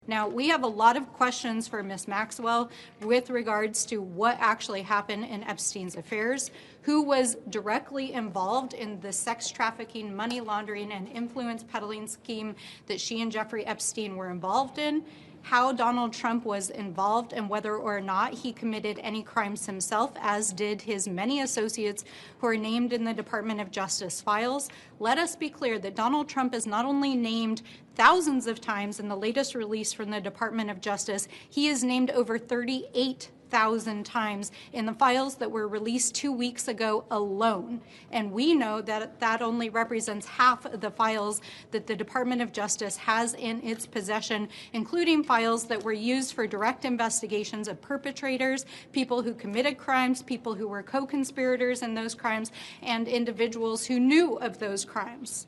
Now, we have a lot of questions for Ms. Maxwell with regards to what actually happened in Epstein's affairs, who was directly involved in the sex trafficking, money laundering, and influence peddling scheme that she and Jeffrey Epstein were involved in, how Donald Trump was involved, and whether or not he committed any crimes himself, as did his many associates who are named in the Department of Justice files. Let us be clear that Donald Trump is not only named thousands of times in the latest release from the Department of Justice, he is named over 38,000 times in the files that were released 2 weeks ago alone. And we know that that only represents half of the files that the Department of Justice has in its possession, including files that were used for direct investigations of perpetrators, people who committed crimes, people who were co-conspirators in those crimes, and individuals who knew of those crimes.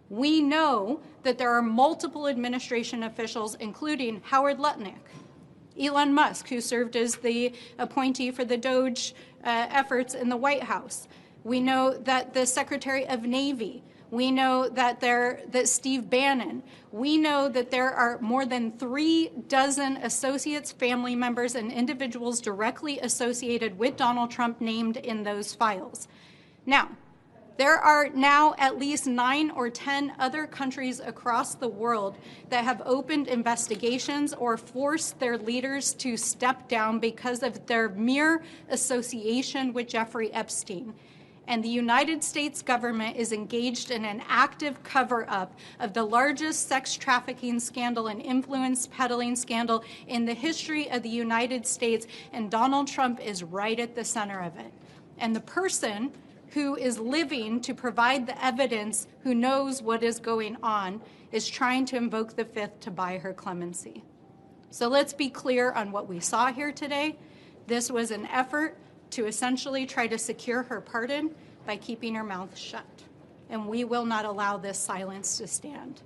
We know that there are multiple administration officials, including Howard Lutnick, Elon Musk, who served as the appointee for the DOJ efforts in the White House. We know that the Secretary of Navy. We know that Steve Bannon. We know that there are more than 36 associates, family members, and individuals directly associated with Donald Trump named in those files. Now, there are now at least 9 or 10 other countries across the world that have opened investigations or forced their leaders to step down because of their mere association with Jeffrey Epstein. And the United States government is engaged in an active cover-up of the largest sex trafficking scandal and influence peddling scandal in the history of the United States, and Donald Trump is right at the center of it. And the person who is living to provide the evidence, who knows what is going on, is trying to invoke the Fifth to buy her clemency. So let's be clear on what we saw here today. This was an effort to essentially try to secure her pardon by keeping her mouth shut. And we will not allow this silence to stand.